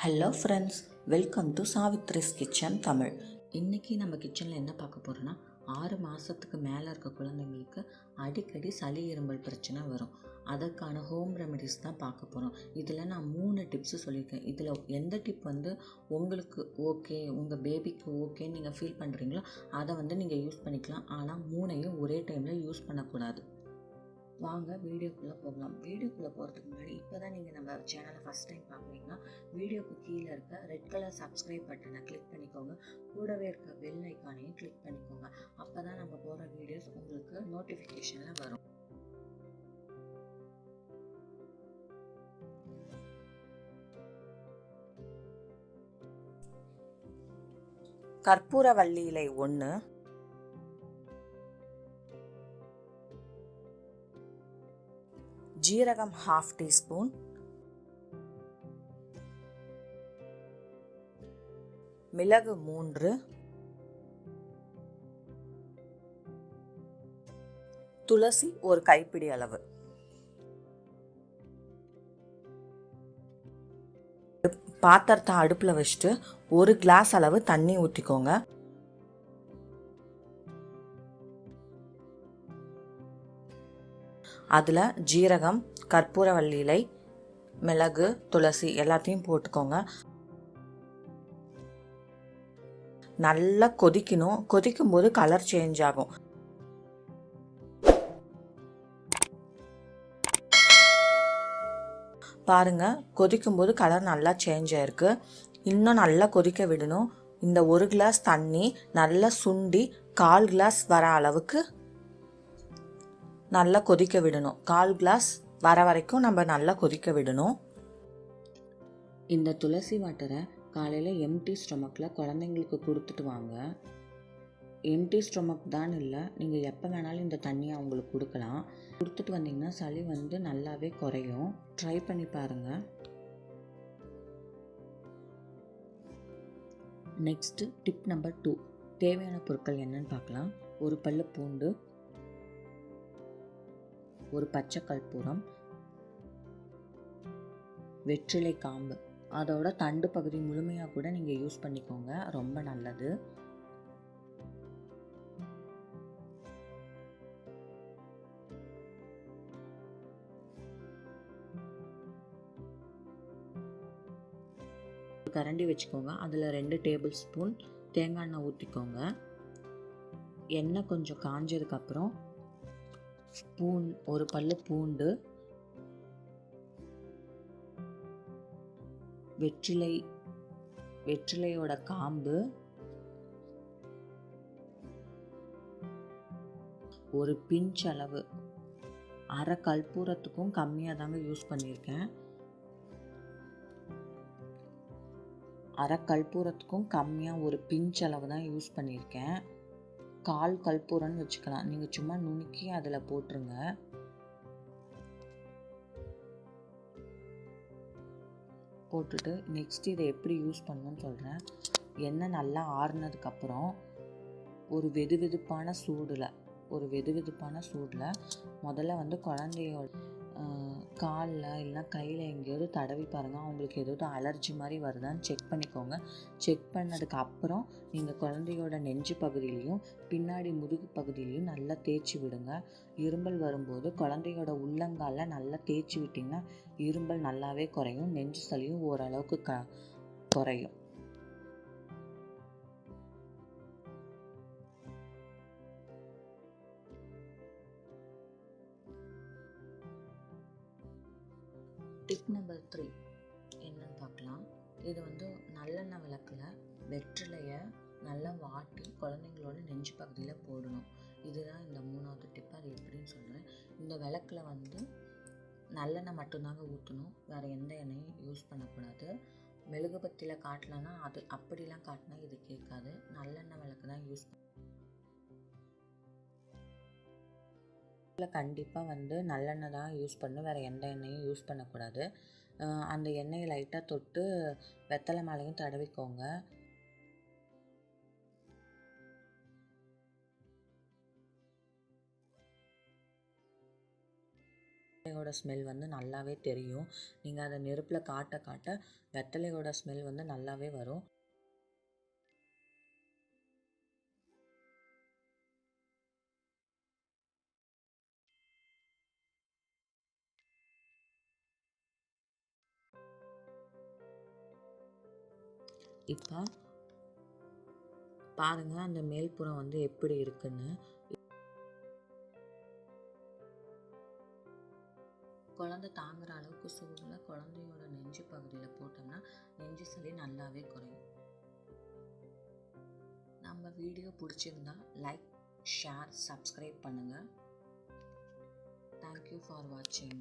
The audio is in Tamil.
Hello friends, welcome to Savitri's kitchen Tamil. இன்றைக்கி நம்ம கிச்சனில் என்ன பார்க்க போகிறோன்னா, 6 மாதத்துக்கு மேலே இருக்க குழந்தைங்களுக்கு அடிக்கடி சளி இருமல் பிரச்சனை வரும். அதற்கான ஹோம் ரெமெடிஸ் தான் பார்க்க போகிறோம். இதில் நான் 3 டிப்ஸு சொல்லியிருக்கேன். இதில் எந்த டிப் உங்களுக்கு ஓகே, உங்கள் பேபிக்கு ஓகேன்னு நீங்கள் ஃபீல் பண்ணுறீங்களோ அதை நீங்கள் யூஸ் பண்ணிக்கலாம். ஆனால் 3ஐயும் ஒரே டைமில் யூஸ் பண்ணக்கூடாது. வாங்க வீடியோக்குள்ளே போகலாம். வீடியோக்குள்ளே போகிறதுக்கு முன்னாடி இப்போ தான் நீங்கள் நம்ம சேனலை ஃபஸ்ட் டைம் பார்க்குறீங்கன்னா வீடியோக்கு கீழே இருக்க ரெட் கலர் சப்ஸ்கிரைப் பட்டனை கிளிக் பண்ணிக்கோங்க. கூடவே இருக்க பெல் ஐக்கானையும் கிளிக் பண்ணிக்கோங்க. அப்போ தான் நம்ம போகிற வீடியோஸ் உங்களுக்கு நோட்டிஃபிகேஷனில் வரும். கற்பூரவள்ளி இலை 1, ஜீரகம் 1/2 டீஸ்பூன், மிளகு 3, துளசி 1 கைப்பிடி அளவு. பாத்திரத்தை அடுப்பில் வச்சுட்டு 1 கிளாஸ் அளவு தண்ணி ஊற்றிக்கோங்க. அதில் ஜீரகம், கற்பூரவள்ளி இலை, மிளகு, துளசி எல்லாத்தையும் போட்டுக்கோங்க. நல்லா கொதிக்கணும். கொதிக்கும் போது கலர் சேஞ்ச் ஆகும். பாருங்க, கொதிக்கும் போது கலர் நல்லா சேஞ்ச் ஆயிருக்கு. இன்னும் நல்லா கொதிக்க விடணும். இந்த 1 கிளாஸ் தண்ணி நல்லா சுண்டி 1/4 கிளாஸ் வர அளவுக்கு நல்லா கொதிக்க விடணும். 1/4 கிளாஸ் வர வரைக்கும் நம்ம நல்லா கொதிக்க விடணும். இந்த துளசி வாட்டரை காலையில் எம்டி ஸ்டொமக்கில் குழந்தைங்களுக்கு கொடுத்துட்டு வாங்க. எம்டி ஸ்டொமக் தான் இல்லை, நீங்கள் எப்போ வேணாலும் இந்த தண்ணியை அவங்களுக்கு கொடுக்கலாம். கொடுத்துட்டு வந்தீங்கன்னா சளி நல்லாவே குறையும். ட்ரை பண்ணி பாருங்கள். நெக்ஸ்ட்டு டிப் நம்பர் 2, தேவையான பொருட்கள் என்னன்னு பார்க்கலாம். 1 பல்லு பூண்டு, 1 பச்சை கற்பூரம், வெற்றிலை காம்பு, அதோட தண்டு பகுதி முழுமையாக கூட நீங்கள் யூஸ் பண்ணிக்கோங்க, ரொம்ப நல்லது. கரண்டி வச்சுக்கோங்க. அதில் 2 டேபிள் ஸ்பூன் தேங்காய் எண்ணெய் ஊற்றிக்கோங்க. எண்ணெய் கொஞ்சம் காஞ்சதுக்கப்புறம் 1 பல்லு பூண்டு, வெற்றிலையோட காம்பு, 1 பிஞ்ச் அளவு, அரை கற்பூரத்துக்கும் கம்மியாக தாங்க யூஸ் பண்ணியிருக்கேன். அரை கற்பூரத்துக்கும் கம்மியாக 1 பிஞ்ச் அளவு தான் யூஸ் பண்ணியிருக்கேன். 1/4 கற்பூரம்னு வச்சுக்கலாம். நீங்கள் சும்மா நுணுக்கி அதில் போட்டுருங்க. போட்டுட்டு நெக்ஸ்ட் இதை எப்படி யூஸ் பண்ணணும்னு சொல்கிறேன். எண்ணெய் நல்லா ஆறுனதுக்கப்புறம் ஒரு வெதுவெதுப்பான சூடில் முதல்ல குழந்தையோட காலில் இல்லைனா கையில் எங்கேயாவது தடவி பாருங்கள். அவங்களுக்கு ஏதாவது அலர்ஜி மாதிரி வருதான்னு செக் பண்ணிக்கோங்க. செக் பண்ணதுக்கு அப்புறம் நீங்கள் குழந்தையோட நெஞ்சு பகுதியிலையும் பின்னாடி முதுகு பகுதியிலையும் நல்லா தேய்ச்சி விடுங்க. இருமல் வரும்போது குழந்தையோட உள்ளங்காலில் நல்லா தேய்ச்சி விட்டிங்கன்னா இருமல் நல்லாவே குறையும். நெஞ்சு சளியும் ஓரளவுக்கு குறையும். டிப் நம்பர் 3 என்னன்னு பார்க்கலாம். இது நல்லெண்ணெய் விளக்கில் வெற்றிலையை நல்லா வாட்டி குழந்தைங்களோட நெஞ்சு பகுதியில் போடணும். இதுதான் இந்த 3வது டிப். அது எப்படின்னு சொல்கிறேன். இந்த விளக்கில் நல்லெண்ணெய் மட்டும்தாங்க ஊற்றணும், வேறு எந்த எண்ணெயும் யூஸ் பண்ணக்கூடாது. மெழுகுபத்தியில் காட்டலன்னா அது அப்படிலாம் காட்டினா இது கேட்காது. நல்லெண்ணெய் விளக்கு தான் யூஸ் பண்ண. கண்டிப்பாக நல்லெண்ணெய் தான் யூஸ் பண்ணணும், வேறு எந்த எண்ணெயும் யூஸ் பண்ணக்கூடாது. அந்த எண்ணெயை லைட்டாக தொட்டு வெத்தலை மாலையும் தடவிக்கோங்க. வெத்தலையோட ஸ்மெல் வந்து நல்லாவே தெரியும். நீங்கள் அதை நெருப்பில் காட்ட காட்ட வெத்தலையோட ஸ்மெல் வந்து நல்லாவே வரும். இப்போ பாருங்கள் அந்த மேல்புறம் வந்து எப்படி இருக்குன்னு. குழந்தை தாங்குற அளவுக்கு சூடில் குழந்தையோட நெஞ்சு பகுதியில் போட்டோம்னா நெஞ்சு சளி நல்லாவே குறையும். நம்ம வீடியோ பிடிச்சிருந்தா லைக், ஷேர், சப்ஸ்கிரைப் பண்ணுங்கள். தேங்க்யூ ஃபார் வாட்சிங்.